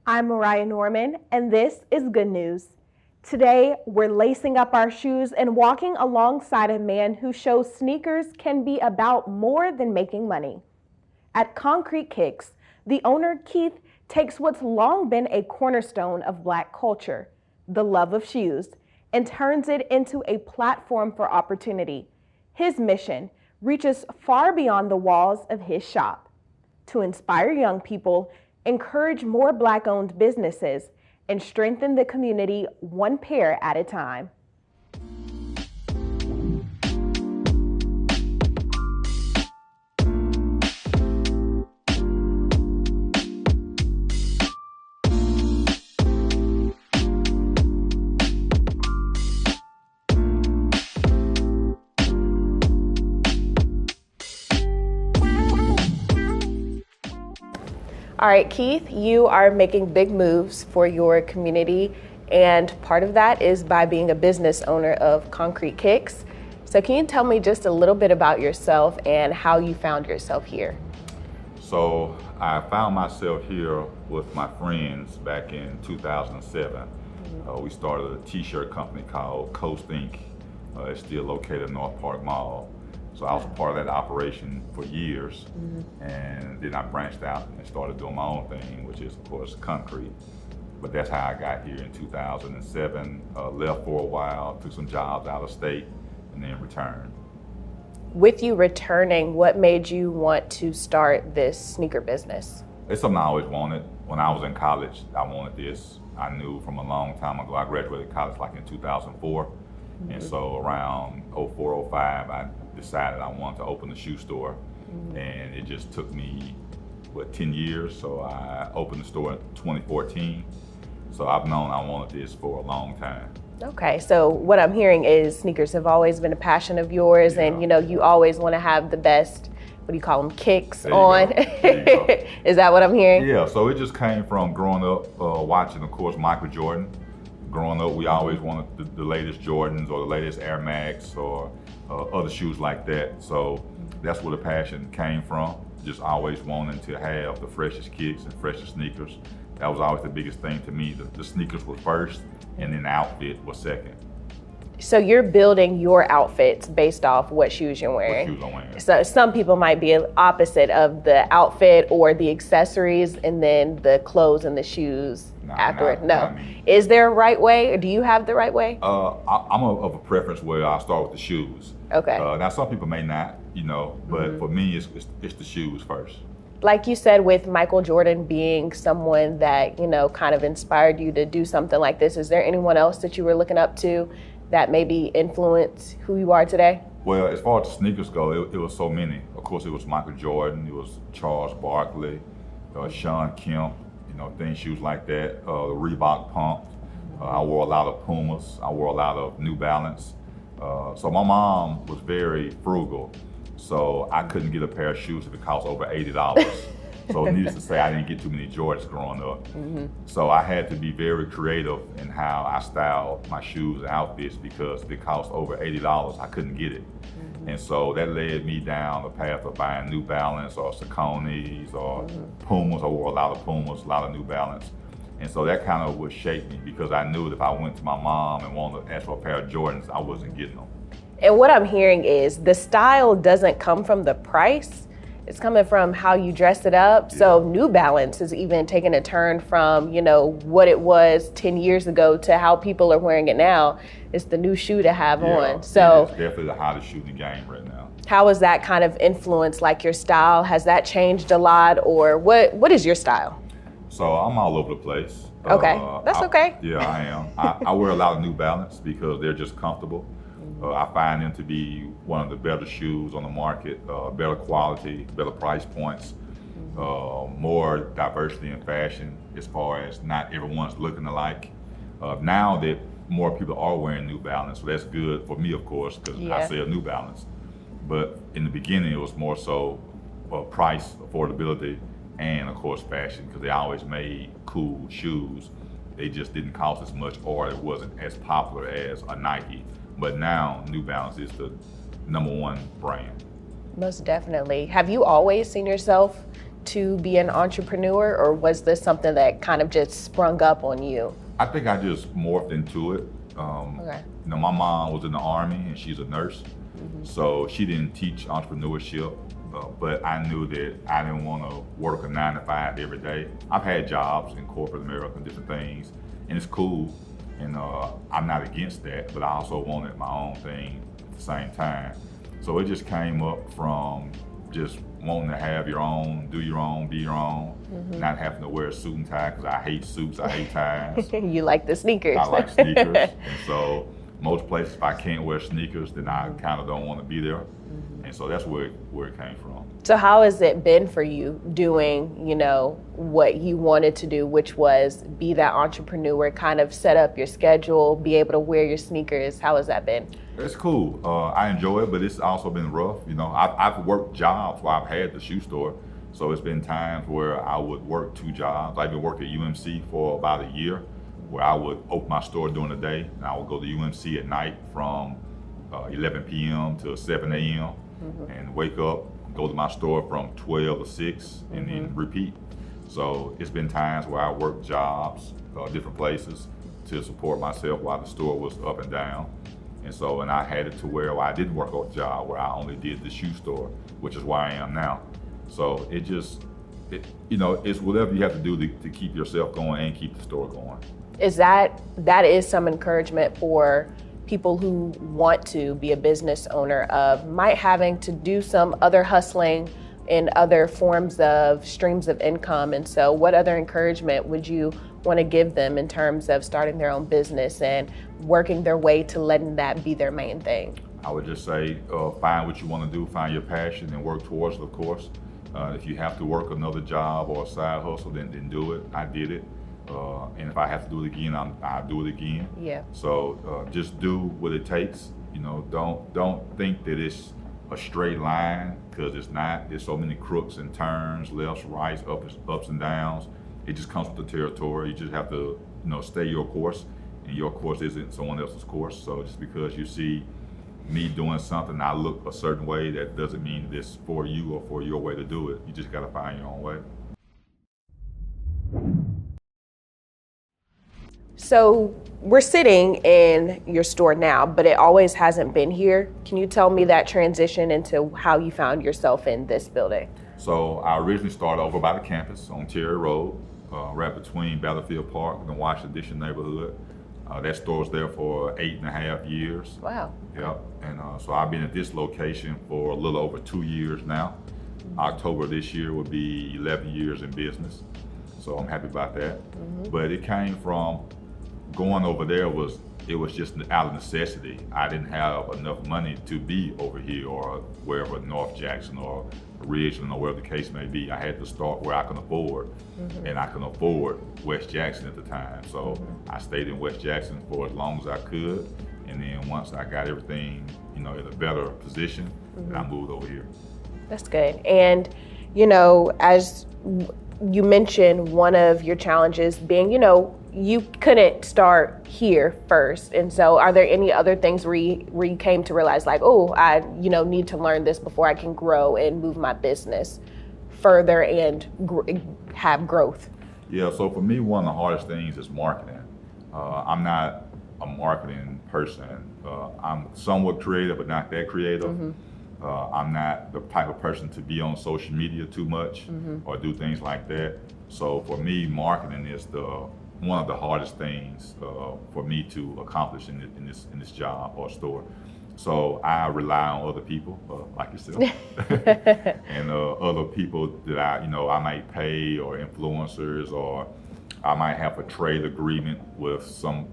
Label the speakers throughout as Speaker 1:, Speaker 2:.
Speaker 1: I'm Mariah Norman, and this is Good News. Today, we're lacing up our shoes and walking alongside a man who shows sneakers can be about more than making money. At Conkrete Kicks, the owner, Keith, takes what's long been a cornerstone of Black culture, the love of shoes, and turns it into a platform for opportunity. His mission reaches far beyond the walls of his shop to inspire young people, encourage more Black-owned businesses, and strengthen the community one pair at a time. All right, Keith, you are making big moves for your community, and part of that is by being a business owner of Conkrete Kicks. So can you tell me just a little bit about yourself and how you found yourself here?
Speaker 2: So I found myself here with my friends back in 2007. We started a t-shirt company called Coast Inc. It's still located in North Park Mall. So I was a part of that operation for years, and then I branched out and started doing my own thing, which is, of course, Conkrete. But that's how I got here in 2007, left for a while, took some jobs out of state, and then returned.
Speaker 1: With you returning, what made you want to start this sneaker business?
Speaker 2: It's something I always wanted. When I was in college, I wanted this. I knew from a long time ago. I graduated college like in 2004. And so around 04, 05, I decided I wanted to open a shoe store. And it just took me, 10 years? So I opened the store in 2014. So I've known I wanted this for a long time.
Speaker 1: Okay, so what I'm hearing is sneakers have always been a passion of yours, and you always want to have the best, what do you call them, kicks on. Is that what I'm hearing?
Speaker 2: Yeah, so it just came from growing up watching, of course, Michael Jordan. Growing up, we always wanted the latest Jordans or the latest Air Max or other shoes like that. So that's where the passion came from. Just always wanting to have the freshest kicks and freshest sneakers. That was always the biggest thing to me. The sneakers were first, and then the outfit was second.
Speaker 1: So you're building your outfits based off what shoes you're wearing.
Speaker 2: What shoes I'm wearing.
Speaker 1: So some people might be opposite of the outfit or the accessories and then the clothes and the shoes afterward. No. Is there a right way, or do you have the right way?
Speaker 2: I'm of a preference where I start with the shoes.
Speaker 1: Okay.
Speaker 2: Now some people may not, but for me, it's the shoes first.
Speaker 1: Like you said, with Michael Jordan being someone that, kind of inspired you to do something like this, is there anyone else that you were looking up to that maybe influence who you are today?
Speaker 2: Well, as far as the sneakers go, it was so many. Of course, it was Michael Jordan, it was Charles Barkley, Sean Kemp, things, shoes like that, the Reebok pump. I wore a lot of Pumas, I wore a lot of New Balance. So my mom was very frugal, so I couldn't get a pair of shoes if it cost over $80. So needless to say, I didn't get too many Jordans growing up. So I had to be very creative in how I styled my shoes and outfits, because if it cost over $80, I couldn't get it. And so that led me down the path of buying New Balance or Sauconys or Pumas. I wore a lot of Pumas, a lot of New Balance. And so that kind of would shape me, because I knew that if I went to my mom and wanted to ask for a pair of Jordans, I wasn't getting them.
Speaker 1: And what I'm hearing is the style doesn't come from the price. It's coming from how you dress it up. Yeah. So New Balance is even taking a turn from, what it was 10 years ago to how people are wearing it now. It's the new shoe to have on. So
Speaker 2: it's definitely the hottest shoe in the game right now.
Speaker 1: How has that kind of influenced your style? Has that changed a lot, or what is your style?
Speaker 2: So I'm all over the place.
Speaker 1: Okay, that's okay.
Speaker 2: Yeah, I am. I wear a lot of New Balance because they're just comfortable. I find them to be one of the better shoes on the market, better quality, better price points, more diversity in fashion, as far as not everyone's looking alike. Now that more people are wearing New Balance, so that's good for me, of course, because I sell New Balance. But in the beginning, it was more so price, affordability, and of course fashion, because they always made cool shoes. They just didn't cost as much, or it wasn't as popular as a Nike. But now New Balance is the #1 brand.
Speaker 1: Most definitely. Have you always seen yourself to be an entrepreneur, or was this something that kind of just sprung up on you?
Speaker 2: I think I just morphed into it.
Speaker 1: Okay.
Speaker 2: You know, my mom was in the Army and she's a nurse, so she didn't teach entrepreneurship, but I knew that I didn't want to work a 9 to 5 every day. I've had jobs in corporate America and different things, and it's cool, and I'm not against that, but I also wanted my own thing at the same time. So it just came up from just wanting to have your own, do your own, be your own, not having to wear a suit and tie, because I hate suits, I hate ties.
Speaker 1: You like the sneakers.
Speaker 2: I like sneakers, and so most places, if I can't wear sneakers, then I kind of don't want to be there. And so that's where it came from.
Speaker 1: So how has it been for you doing, you know, what you wanted to do, which was be that entrepreneur, kind of set up your schedule, be able to wear your sneakers? How has that been?
Speaker 2: It's cool. I enjoy it, but it's also been rough. You know, I've worked jobs while I've had the shoe store. So it's been times where I would work 2 jobs. I've been working at UMC for about a year, where I would open my store during the day, and I would go to UMC at night from 11 p.m. to 7 a.m. And wake up, go to my store from 12 to 6, and then repeat. So it's been times where I worked jobs, different places, to support myself while the store was up and down. And so, and I had it to where I didn't work a job, where I only did the shoe store, which is where I am now. So it just, you know, it's whatever you have to do to keep yourself going and keep the store going.
Speaker 1: That is some encouragement for people who want to be a business owner, of might having to do some other hustling in other forms of streams of income. And so what other encouragement would you want to give them in terms of starting their own business and working their way to letting that be their main thing?
Speaker 2: I would just say, find what you want to do, find your passion, and work towards it, of course. If you have to work another job or a side hustle, then do it. I did it. And if I have to do it again, I'll do it again.
Speaker 1: Yeah.
Speaker 2: So just do what it takes. You know, don't think that it's a straight line, because it's not. There's so many crooks and turns, lefts, rights, ups and downs. It just comes with the territory. You just have to, you know, stay your course, and your course isn't someone else's course. So just because you see me doing something, I look a certain way, that doesn't mean it's for you or for your way to do it. You just got to find your own way.
Speaker 1: So we're sitting in your store now, but it always hasn't been here. Can you tell me that transition into how you found yourself in this building?
Speaker 2: So I originally started over by the campus on Terry Road, right between Battlefield Park and the Washington D.C. neighborhood. That store was there for 8.5 years.
Speaker 1: Wow.
Speaker 2: Yep. And so I've been at this location for a little over 2 years now. October this year will be 11 years in business. So I'm happy about that. But it came from going over there, it was just out of necessity. I didn't have enough money to be over here or wherever, North Jackson or Richardson or wherever the case may be. I had to start where I can afford, and I can afford West Jackson at the time. So I stayed in West Jackson for as long as I could, and then once I got everything, you know, in a better position, then I moved over here.
Speaker 1: That's good. And, you know, as you mentioned, one of your challenges being, you know, you couldn't start here first. And so are there any other things where you came to realize, like, oh, I, you know, need to learn this before I can grow and move my business further and have growth?
Speaker 2: Yeah, so for me, one of the hardest things is marketing. I'm not a marketing person. I'm somewhat creative, but not that creative. I'm not the type of person to be on social media too much or do things like that. So for me, marketing is one of the hardest things for me to accomplish in this job or store. So I rely on other people like yourself and other people that I might pay, or influencers, or I might have a trade agreement with some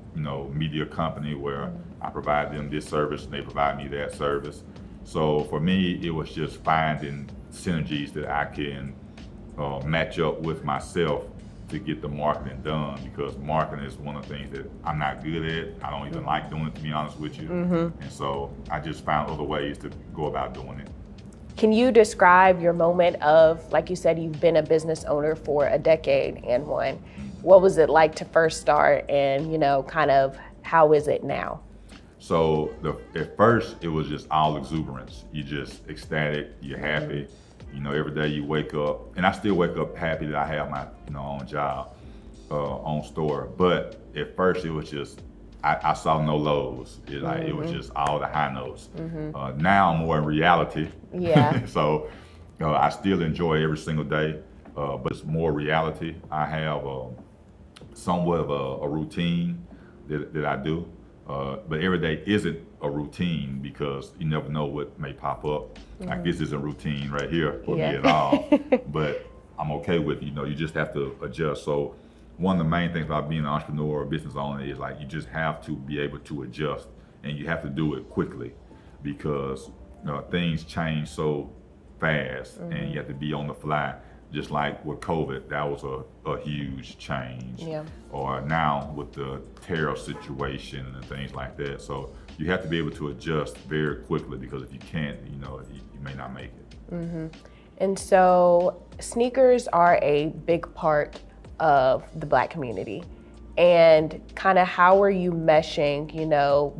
Speaker 2: media company where I provide them this service and they provide me that service. So for me, it was just finding synergies that I can match up with myself to get the marketing done, because marketing is one of the things that I'm not good at. I don't even like doing it, to be honest with you. And so I just found other ways to go about doing it.
Speaker 1: Can you describe your moment of, like you said, you've been a business owner for a decade and one. What was it like to first start, and kind of how is it now?
Speaker 2: So at first it was just all exuberance. You're just ecstatic, you're happy, Every day you wake up, and I still wake up happy that I have my own job, own store. But at first it was just I saw no lows. It was just all the high notes. Now I'm more in reality.
Speaker 1: Yeah.
Speaker 2: So I still enjoy every single day, but it's more reality. I have somewhat of a routine that I do, but every day isn't a routine because you never know what may pop up. Like this isn't routine right here for me at all, but I'm okay with it. You just have to adjust. So one of the main things about being an entrepreneur or business owner is like you just have to be able to adjust, and you have to do it quickly because things change so fast, and you have to be on the fly. Just like with COVID, that was a huge change.
Speaker 1: Yeah.
Speaker 2: Or now with the tariff situation and things like that. So you have to be able to adjust very quickly because if you can't, you may not make it.
Speaker 1: And so sneakers are a big part of the Black community. And kind of how are you meshing,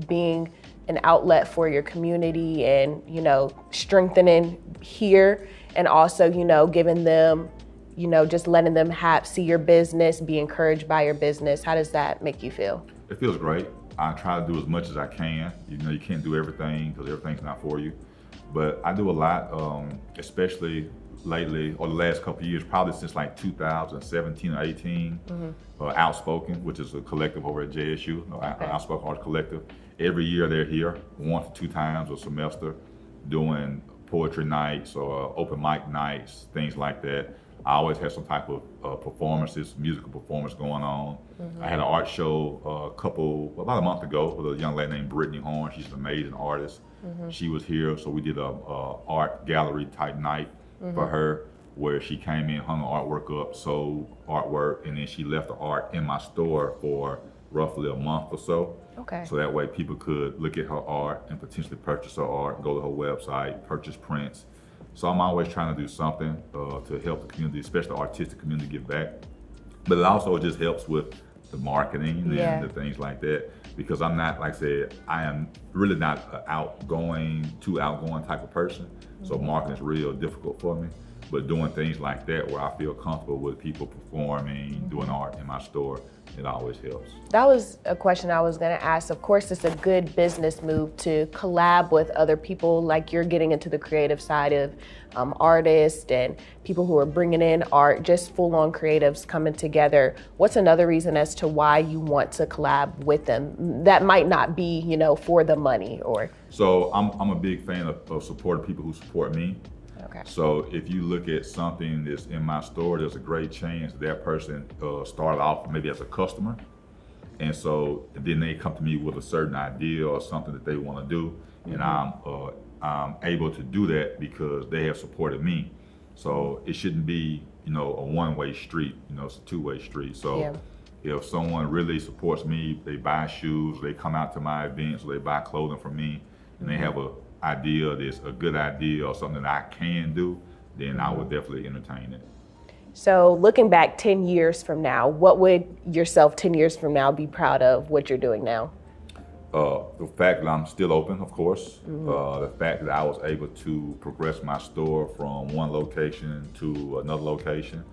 Speaker 1: being an outlet for your community and, strengthening here and also, giving them, just letting them see your business, be encouraged by your business. How does that make you feel?
Speaker 2: It feels great. I try to do as much as I can. You can't do everything because everything's not for you. But I do a lot, especially lately, or the last couple of years, probably since like 2017 or 18, Outspoken, which is a collective over at JSU, Outspoken Arts Collective. Every year they're here, 1 to 2 times a semester, doing poetry nights or open mic nights, things like that. I always have some type of performances, musical performance going on. I had an art show about a month ago with a young lady named Brittany Horn. She's an amazing artist. She was here, so we did a art gallery type night for her where she came in, hung her artwork up, sold artwork, and then she left the art in my store for roughly a month or so.
Speaker 1: Okay.
Speaker 2: So that way people could look at her art and potentially purchase her art, go to her website, purchase prints. So I'm always trying to do something to help the community, especially the artistic community, get back. But it also just helps with the marketing and the things like that, because I'm not, like I said, I am really not an too outgoing type of person. So marketing is real difficult for me. But doing things like that where I feel comfortable with people performing, doing art in my store, it always helps.
Speaker 1: That was a question I was going to ask. Of course, it's a good business move to collab with other people, like you're getting into the creative side of artists and people who are bringing in art, just full-on creatives coming together. What's another reason as to why you want to collab with them? That might not be, for the money or. So
Speaker 2: I'm a big fan of supporting people who support me.
Speaker 1: Okay.
Speaker 2: So if you look at something that's in my store, there's a great chance that person started off maybe as a customer. And so then they come to me with a certain idea or something that they want to do. And I'm able to do that because they have supported me. So it shouldn't be, a one-way street, it's a two-way street. So if someone really supports me, they buy shoes, they come out to my events, or they buy clothing from me, and they have a idea that's a good idea or something that I can do, then I would definitely entertain it.
Speaker 1: So looking back 10 years from now, what would yourself 10 years from now be proud of what you're doing now?
Speaker 2: The fact that I'm still open, of course. The fact that I was able to progress my store from one location to another location.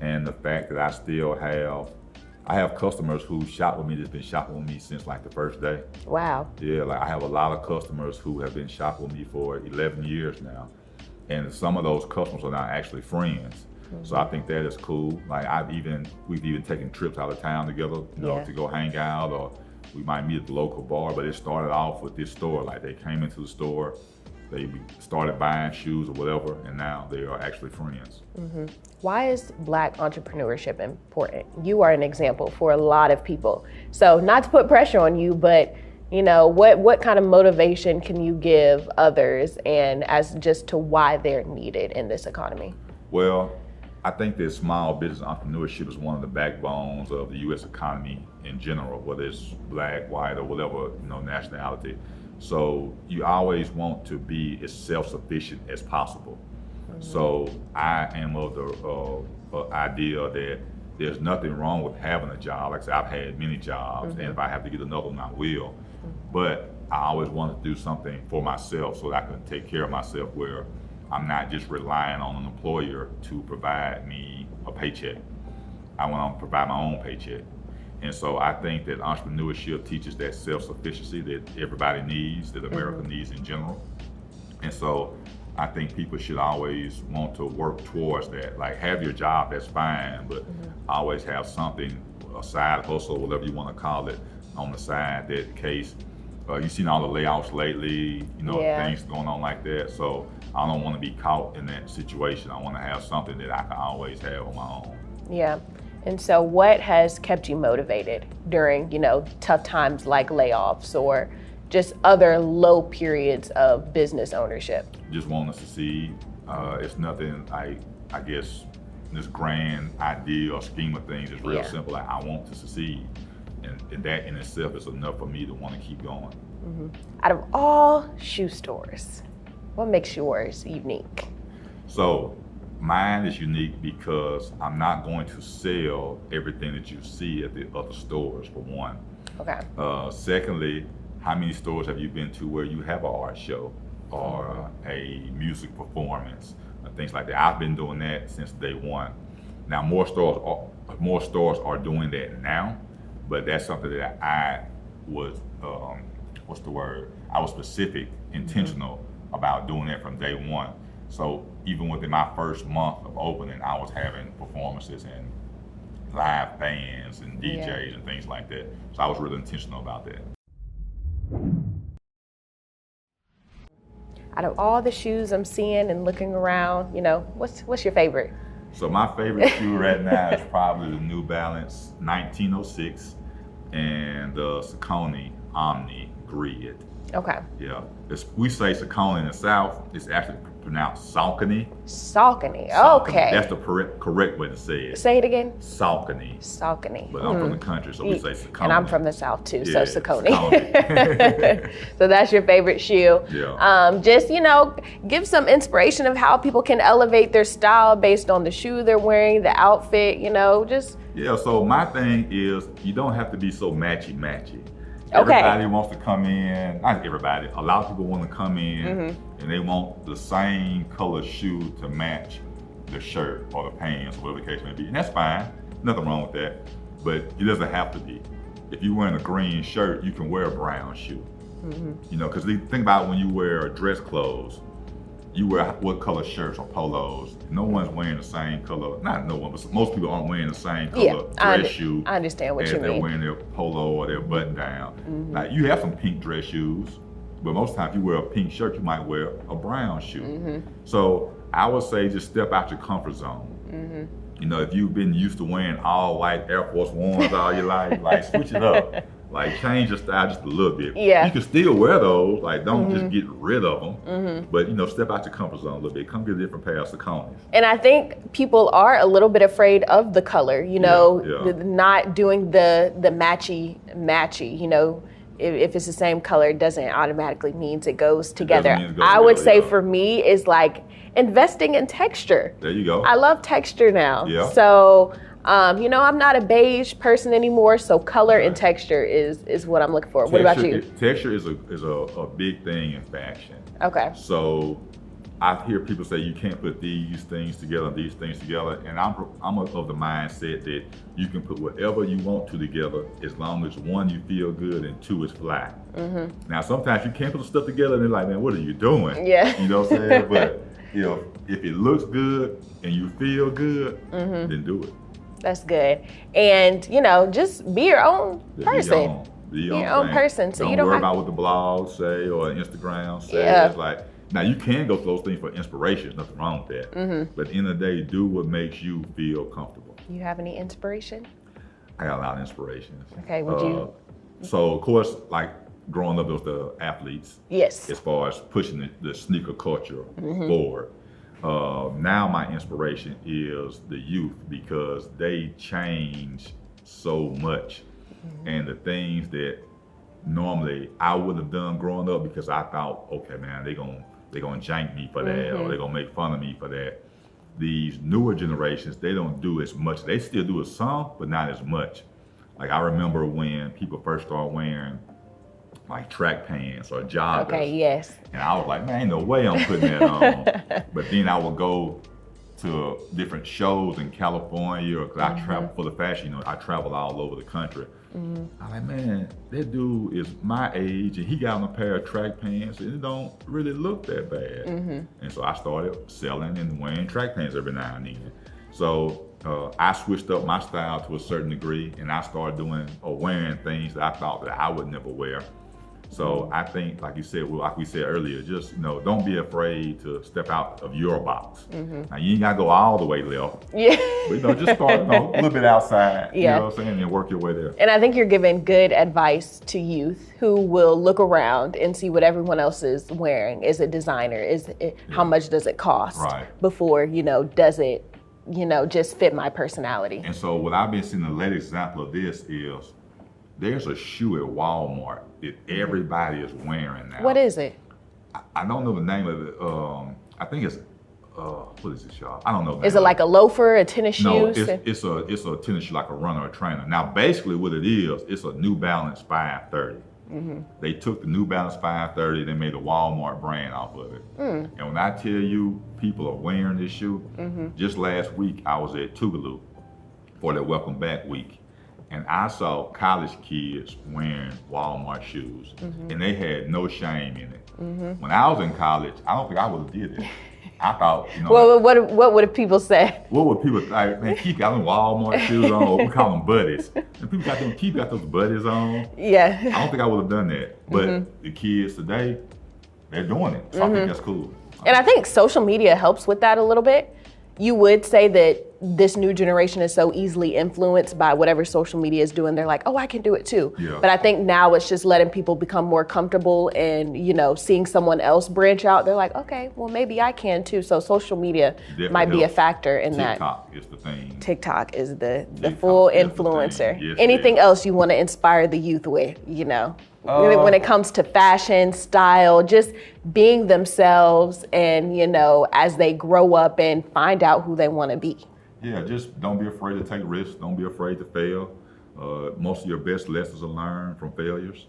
Speaker 2: And the fact that I still have customers who shop with me that's been shopping with me since like the first day.
Speaker 1: Wow.
Speaker 2: Yeah, like I have a lot of customers who have been shopping with me for 11 years now. And some of those customers are now actually friends. So I think that is cool. Like we've even taken trips out of town together, to go hang out, or we might meet at the local bar, but it started off with this store. Like they came into the store, they started buying shoes or whatever, and now they are actually friends.
Speaker 1: Why is Black entrepreneurship important? You are an example for a lot of people. So not to put pressure on you, but what kind of motivation can you give others and as just to why they're needed in this economy?
Speaker 2: Well, I think that small business entrepreneurship is one of the backbones of the U.S. economy in general, whether it's Black, white, or whatever nationality. So you always want to be as self-sufficient as possible. So I am of the idea that there's nothing wrong with having a job. Like I said, I've had many jobs, and if I have to get another one, I will. But I always want to do something for myself so that I can take care of myself where I'm not just relying on an employer to provide me a paycheck. I want to provide my own paycheck. And so I think that entrepreneurship teaches that self-sufficiency that everybody needs, that America needs in general. And so I think people should always want to work towards that. Like, have your job, that's fine, but always have something, a side hustle, whatever you want to call it, on the side, that in case you've seen all the layoffs lately, things going on like that. So I don't want to be caught in that situation. I want to have something that I can always have on my own.
Speaker 1: Yeah. And so what has kept you motivated during, tough times like layoffs or just other low periods of business ownership?
Speaker 2: Just want to succeed. It's nothing, I guess, this grand idea or scheme of things is real simple. Like, I want to succeed. And that in itself is enough for me to want to keep going.
Speaker 1: Out of all shoe stores, what makes yours unique?
Speaker 2: So mine is unique because I'm not going to sell everything that you see at the other stores, for one.
Speaker 1: Okay.
Speaker 2: Secondly, how many stores have you been to where you have an art show or a music performance and things like that? I've been doing that since day one. Now more stores are doing that now, but that's something that I was, I was specific, intentional about doing that from day one. So even within my first month of opening, I was having performances and live bands and DJs and things like that. So I was really intentional about that.
Speaker 1: Out of all the shoes I'm seeing and looking around, what's your favorite?
Speaker 2: So my favorite shoe right now is probably the New Balance 1906 and the Saucony Omni Grid.
Speaker 1: Okay.
Speaker 2: Yeah, we say Saucony in the South. It's actually pronounced Saucony.
Speaker 1: Saucony. Okay.
Speaker 2: That's the correct way to say it.
Speaker 1: Say it again.
Speaker 2: Saucony.
Speaker 1: Saucony.
Speaker 2: But I'm from the country, so we say Saucony.
Speaker 1: And I'm from the South too,
Speaker 2: Yeah,
Speaker 1: so Saucony.
Speaker 2: Saucony.
Speaker 1: So that's your favorite shoe.
Speaker 2: Yeah.
Speaker 1: Just give some inspiration of how people can elevate their style based on the shoe they're wearing, the outfit. Just.
Speaker 2: Yeah. So my thing is, you don't have to be so matchy.
Speaker 1: Okay.
Speaker 2: Everybody wants to come in, not everybody, a lot of people want to come in and they want the same color shoe to match the shirt or the pants, or whatever the case may be. And that's fine, nothing wrong with that, but it doesn't have to be. If you're wearing a green shirt, you can wear a brown shoe. Because think about when you wear dress clothes, you wear what color shirts or polos. No one's wearing the same color, not no one, but most people aren't wearing the same color dress shoe.
Speaker 1: I understand what you mean.
Speaker 2: They're wearing their polo or their button down. Now you have some pink dress shoes, but most times if you wear a pink shirt, you might wear a brown shoe. So I would say just step out your comfort zone. If you've been used to wearing all white Air Force Ones all your life, like switch it up. Like change your style just a little bit.
Speaker 1: Yeah.
Speaker 2: You can still wear those, like don't just get rid of them, but step out your comfort zone a little bit. Come get a different pair of Sauconys.
Speaker 1: And I think people are a little bit afraid of the color, not doing the matchy. If it's the same color, it doesn't automatically means it goes together. I would say for me is like investing in texture.
Speaker 2: There you go.
Speaker 1: I love texture now.
Speaker 2: Yeah.
Speaker 1: So I'm not a beige person anymore, so color and texture is what I'm looking for. What about you?
Speaker 2: Texture is a big thing in fashion.
Speaker 1: Okay.
Speaker 2: So I hear people say you can't put these things together and these things together, and I'm of the mindset that you can put whatever you want to together as long as one, you feel good, and two, it's fly. Now sometimes you can't put the stuff together and they're like, man, what are you doing?
Speaker 1: Yeah.
Speaker 2: You know what I'm saying? But if it looks good and you feel good, then do it.
Speaker 1: That's good. And, just be your own person.
Speaker 2: Be
Speaker 1: your own person. So
Speaker 2: don't worry about what the blogs say or Instagram say.
Speaker 1: Yeah.
Speaker 2: It's like, now you can go to those things for inspiration. There's nothing wrong with that. But at the end of the day, do what makes you feel comfortable.
Speaker 1: You have any inspiration?
Speaker 2: I got a lot of inspirations.
Speaker 1: Okay, would you?
Speaker 2: So of course, like growing up, it was the athletes.
Speaker 1: Yes.
Speaker 2: As far as pushing the sneaker culture forward. Now my inspiration is the youth because they change so much, and the things that normally I would have done growing up because I thought, okay, man, they're gonna jank me for that, or they're gonna make fun of me for that. These newer generations, they don't do as much. They still do it some, but not as much. Like I remember when people first started wearing like track pants or joggers.
Speaker 1: Okay, yes.
Speaker 2: And I was like, man, ain't no way I'm putting that on. But then I would go to different shows in California, because I travel for the fashion, I travel all over the country. I'm like, man, that dude is my age and he got on a pair of track pants and it don't really look that bad. And so I started selling and wearing track pants every now and then. So I switched up my style to a certain degree, and I started doing or wearing things that I thought that I would never wear. So I think, like you said, like we said earlier, just don't be afraid to step out of your box. Now you ain't gotta go all the way left.
Speaker 1: Yeah.
Speaker 2: But just start a little bit outside.
Speaker 1: Yeah.
Speaker 2: You know what I'm saying, and work your way there.
Speaker 1: And I think you're giving good advice to youth who will look around and see what everyone else is wearing. Is it designer? How much does it cost?
Speaker 2: Right.
Speaker 1: Before does it just fit my personality?
Speaker 2: And so what I've been seeing, the latest example of this is there's a shoe at Walmart that everybody is wearing now.
Speaker 1: What is it?
Speaker 2: I don't know the name of it. I think it's what is it, y'all? I don't know.
Speaker 1: Is it like a loafer, a tennis shoe?
Speaker 2: No, it's a tennis shoe, like a runner or a trainer. Now, basically what it is, it's a New Balance 530. They took the New Balance 530, they made a Walmart brand off of it. And when I tell you people are wearing this shoe, just last week I was at Tougaloo for their Welcome Back week. And I saw college kids wearing Walmart shoes, and they had no shame in it. When I was in college, I don't think I would have did it. I thought,
Speaker 1: Well, what would people say?
Speaker 2: What would people like? Man, Keith got them Walmart shoes on. We call them buddies. And people got them. Keith got those buddies on.
Speaker 1: Yeah.
Speaker 2: I don't think I would have done that. But the kids today, they're doing it. So I think that's cool.
Speaker 1: And I think social media helps with that a little bit. You would say that this new generation is so easily influenced by whatever social media is doing. They're like, oh, I can do it too.
Speaker 2: Yeah.
Speaker 1: But I think now it's just letting people become more comfortable and, seeing someone else branch out. They're like, okay, well, maybe I can too. So social media might be a factor in that.
Speaker 2: TikTok is the thing.
Speaker 1: TikTok is the full influencer.
Speaker 2: Yes,
Speaker 1: anything else you want to inspire the youth with, when it comes to fashion, style, just being themselves and, as they grow up and find out who they want to be.
Speaker 2: Yeah, just don't be afraid to take risks. Don't be afraid to fail. Most of your best lessons are learned from failures.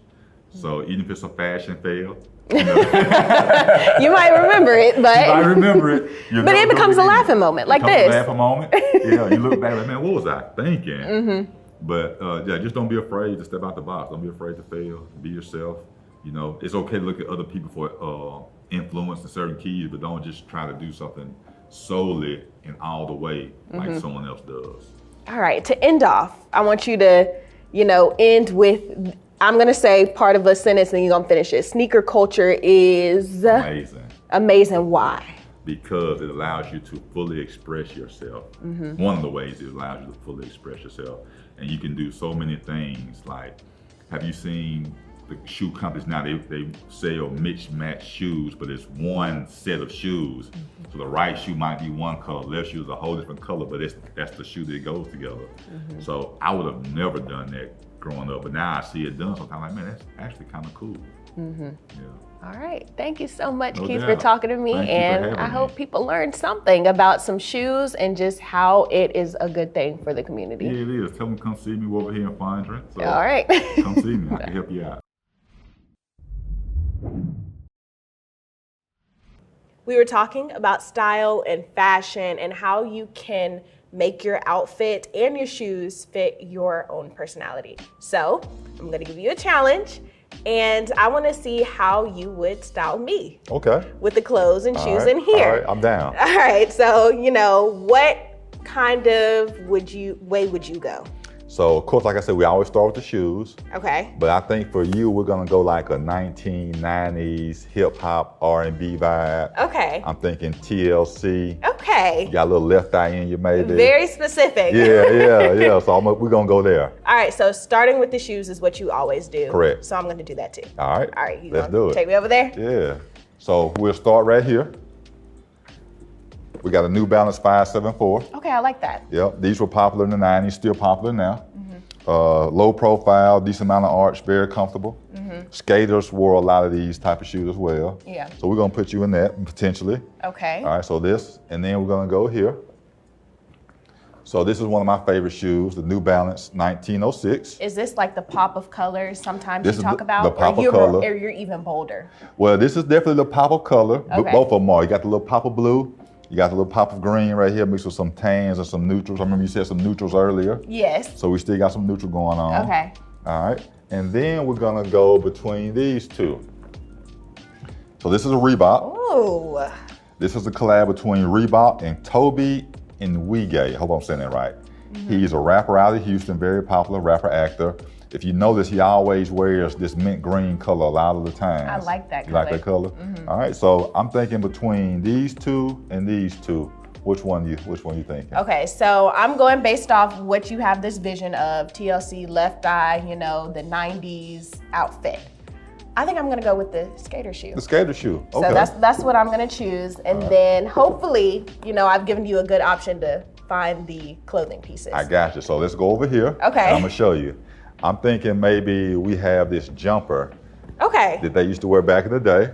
Speaker 2: So even if it's a fashion fail,
Speaker 1: you might remember it, but
Speaker 2: you might remember it.
Speaker 1: But it becomes a laughing moment, like this.
Speaker 2: A laughing moment. Yeah, you look back like, man, what was I thinking? But just don't be afraid to step out the box. Don't be afraid to fail. Be yourself. It's okay to look at other people for influence in certain keys, but don't just try to do something solely and all the way like someone else does. All
Speaker 1: right, to end off, I want you to, end with, I'm going to say part of a sentence and you're going to finish it. Sneaker culture is
Speaker 2: amazing.
Speaker 1: Amazing. Why?
Speaker 2: Because it allows you to fully express yourself. One of the ways it allows you to fully express yourself. And you can do so many things. Like, have you seen the shoe companies now, they sell mixed-match shoes, but it's one set of shoes. So the right shoe might be one color, left shoe is a whole different color, but that's the shoe that goes together. So I would have never done that growing up, but now I see it done, so I'm like, man, that's actually kind of cool. Yeah.
Speaker 1: All right, thank you so much, Keith,
Speaker 2: doubt.
Speaker 1: for talking to me, and I hope people learned something about some shoes and just how it is a good thing for the community.
Speaker 2: Yeah, it is. Tell them to come see me over here in Fondren. So
Speaker 1: all right.
Speaker 2: Come see me, I can help you out.
Speaker 1: We were talking about style and fashion and how you can make your outfit and your shoes fit your own personality. So I'm gonna give you a challenge and I wanna see how you would style me.
Speaker 2: Okay.
Speaker 1: With the clothes and shoes in here.
Speaker 2: All right, I'm down.
Speaker 1: All right, so what kind of way would you go?
Speaker 2: So, of course, like I said, we always start with the shoes.
Speaker 1: Okay.
Speaker 2: But I think for you, we're gonna go like a 1990s hip hop R&B vibe.
Speaker 1: Okay.
Speaker 2: I'm thinking TLC.
Speaker 1: Okay.
Speaker 2: You got a little Left Eye in you, maybe.
Speaker 1: Very specific.
Speaker 2: Yeah. So we're gonna go there.
Speaker 1: All right. So starting with the shoes is what you always do.
Speaker 2: Correct.
Speaker 1: So I'm gonna do that too.
Speaker 2: All right.
Speaker 1: All right.
Speaker 2: Let's do it.
Speaker 1: Take me over there.
Speaker 2: Yeah. So we'll start right here. We got a New Balance 574.
Speaker 1: Okay, I like that.
Speaker 2: Yep, these were popular in the 90s, still popular now. Low profile, decent amount of arch, very comfortable. Skaters wore a lot of these type of shoes as well.
Speaker 1: Yeah.
Speaker 2: So we're gonna put you in that, potentially.
Speaker 1: Okay.
Speaker 2: All right, so this, and then we're gonna go here. So this is one of my favorite shoes, the New Balance 1906.
Speaker 1: Is this like the pop of colors sometimes
Speaker 2: This
Speaker 1: you
Speaker 2: is
Speaker 1: talk about?
Speaker 2: the pop
Speaker 1: or
Speaker 2: of color.
Speaker 1: Or you're even bolder?
Speaker 2: Well, this is definitely the pop of color.
Speaker 1: Okay.
Speaker 2: Both of them are. You got the little pop of blue. You got the little pop of green right here mixed with some tans and some neutrals. I remember you said some neutrals earlier.
Speaker 1: Yes.
Speaker 2: So we still got some neutral going on.
Speaker 1: Okay.
Speaker 2: All right. And then we're going to go between these two. So this is a Reebok.
Speaker 1: Ooh.
Speaker 2: This is a collab between Reebok and Toby Nwigwe. I hope I'm saying that right. He's a rapper out of Houston, very popular rapper, actor. If you notice, he always wears this mint green color a lot of the time.
Speaker 1: I like that
Speaker 2: You
Speaker 1: color.
Speaker 2: like that color? All right, so I'm thinking between these two and these two. Which one you thinking?
Speaker 1: Okay, so I'm going based off what you have this vision of, TLC, left eye, you know, the 90s outfit. I think I'm gonna go with the skater shoe.
Speaker 2: The skater shoe, okay.
Speaker 1: So that's what I'm gonna choose. And then hopefully, you know, I've given you a good option to find the clothing pieces.
Speaker 2: I got you, so let's go over here.
Speaker 1: Okay.
Speaker 2: And I'm gonna show you. I'm thinking maybe we have this jumper
Speaker 1: Okay.
Speaker 2: that they used to wear back in the day.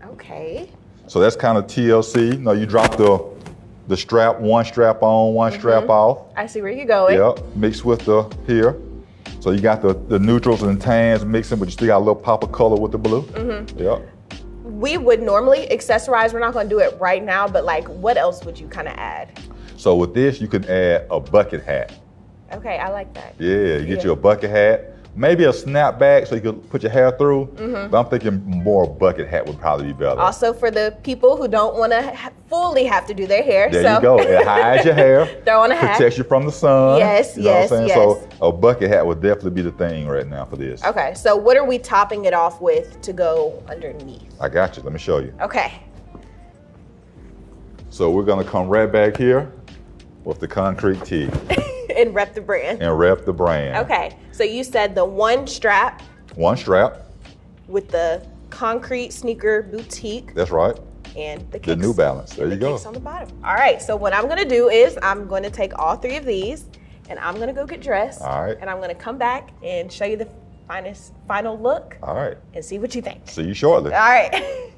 Speaker 1: Okay.
Speaker 2: So that's kind of TLC. You know, you drop the strap, one strap on, one strap off.
Speaker 1: I see where you're going.
Speaker 2: Yep, mixed with the here. So you got the neutrals and tans mixing, but you still got a little pop of color with the blue. Yep.
Speaker 1: We would normally accessorize. We're not gonna do it right now, but like, what else would you kind of add?
Speaker 2: So with this, you can add a bucket hat.
Speaker 1: Okay, I like that.
Speaker 2: Yeah, you get you a bucket hat. Maybe a snapback so you could put your hair through. But I'm thinking more bucket hat would probably be better.
Speaker 1: Also, for the people who don't want to fully have to do their hair,
Speaker 2: There
Speaker 1: so
Speaker 2: you go. It hides your hair.
Speaker 1: Throw on a hat.
Speaker 2: Protects you from the sun.
Speaker 1: Yes,
Speaker 2: you know
Speaker 1: yes,
Speaker 2: what I'm saying?
Speaker 1: yes.
Speaker 2: So a bucket hat would definitely be the thing right now for this.
Speaker 1: Okay, so what are we topping it off with to go underneath?
Speaker 2: I got you. Let me show you.
Speaker 1: Okay.
Speaker 2: So we're gonna come right back here with the Conkrete tee
Speaker 1: And rep the brand.
Speaker 2: and rep the brand.
Speaker 1: Okay, so you said the one strap
Speaker 2: One strap.
Speaker 1: with the Conkrete sneaker boutique
Speaker 2: That's right.
Speaker 1: and the
Speaker 2: The
Speaker 1: kicks.
Speaker 2: New Balance. There
Speaker 1: and
Speaker 2: you
Speaker 1: the
Speaker 2: go.
Speaker 1: kicks on the bottom. All right, so what I'm gonna do is I'm gonna take all three of these and I'm gonna go get dressed.
Speaker 2: All right.
Speaker 1: And I'm gonna come back and show you the final look
Speaker 2: All right.
Speaker 1: and see what you think.
Speaker 2: See you shortly.
Speaker 1: All right.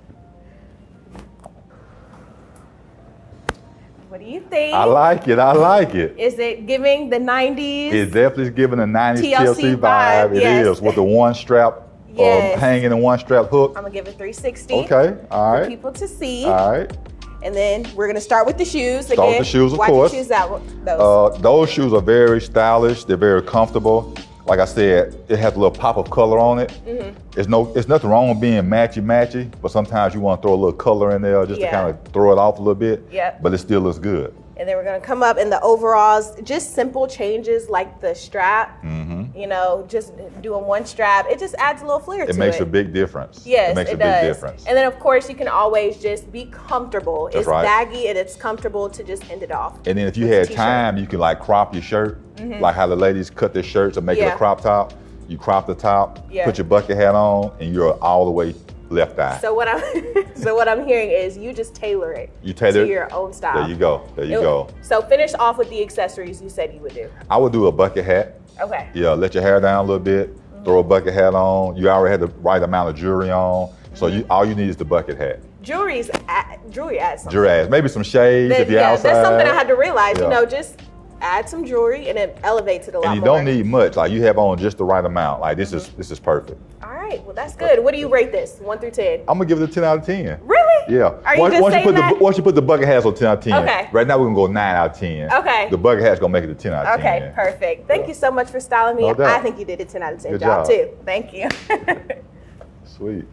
Speaker 1: What do you think?
Speaker 2: I like it. I like it.
Speaker 1: Is it giving the 90s?
Speaker 2: It definitely is giving a 90s
Speaker 1: TLC
Speaker 2: TLC vibe. It
Speaker 1: yes.
Speaker 2: is with the one strap
Speaker 1: Yes.
Speaker 2: hanging and one strap hook.
Speaker 1: I'm gonna give it 360
Speaker 2: Okay. All
Speaker 1: for
Speaker 2: right.
Speaker 1: people to see.
Speaker 2: All right.
Speaker 1: And then we're gonna start with the shoes.
Speaker 2: Start with the shoes, of
Speaker 1: Why'd
Speaker 2: course.
Speaker 1: you choose those?
Speaker 2: Those shoes are very stylish. They're very comfortable. Like I said, it has a little pop of color on it. It's nothing wrong with being matchy, but sometimes you want to throw a little color in there just to
Speaker 1: Yeah.
Speaker 2: kind of throw it off a little bit.
Speaker 1: Yep.
Speaker 2: But it still looks good.
Speaker 1: And then we're gonna come up in the overalls, just simple changes like the strap, you know, just doing one strap. It just adds a little flair to it.
Speaker 2: It makes a big difference.
Speaker 1: Yes,
Speaker 2: it makes a
Speaker 1: does.
Speaker 2: big difference.
Speaker 1: And then of course you can always just be comfortable.
Speaker 2: That's
Speaker 1: it's
Speaker 2: right.
Speaker 1: baggy and it's comfortable to just end it off.
Speaker 2: And then if you
Speaker 1: with a
Speaker 2: had
Speaker 1: t-shirt.
Speaker 2: time, you could like crop your shirt, like how the ladies cut their shirts and make it
Speaker 1: Yeah.
Speaker 2: a crop top. You crop the top,
Speaker 1: Yeah.
Speaker 2: put your bucket hat on, and you're all the way left eye.
Speaker 1: So what I'm hearing is you just tailor it
Speaker 2: You tailor
Speaker 1: to
Speaker 2: it?
Speaker 1: your own style.
Speaker 2: There you go. There you go.
Speaker 1: So finish off with the accessories you said you would do.
Speaker 2: I would do a bucket hat.
Speaker 1: Okay.
Speaker 2: Yeah, let your hair down a little bit, throw a bucket hat on. You already had the right amount of jewelry on. So all you need is the bucket hat.
Speaker 1: Jewelry adds something.
Speaker 2: Jewelry adds, maybe some shades if you're outside.
Speaker 1: That's something I had to realize.
Speaker 2: Yeah.
Speaker 1: You know, just add some jewelry and it elevates it a lot more.
Speaker 2: And you don't need much. Like you have on just the right amount. Like this is perfect.
Speaker 1: All right, well that's good. What do you rate this? 1 through 10?
Speaker 2: I'm gonna give it a 10 out of 10.
Speaker 1: Really?
Speaker 2: Yeah.
Speaker 1: Are you just saying that?
Speaker 2: Once you put the bucket hats on 10 out of 10.
Speaker 1: Okay.
Speaker 2: Right now we're gonna go 9 out of 10.
Speaker 1: Okay.
Speaker 2: The bucket hat's gonna make it a 10 out of 10.
Speaker 1: Okay, perfect. Thank you so much for styling me.
Speaker 2: No doubt.
Speaker 1: I think you did a 10 out of 10
Speaker 2: Good
Speaker 1: job
Speaker 2: job.
Speaker 1: too. Thank you.
Speaker 2: Sweet.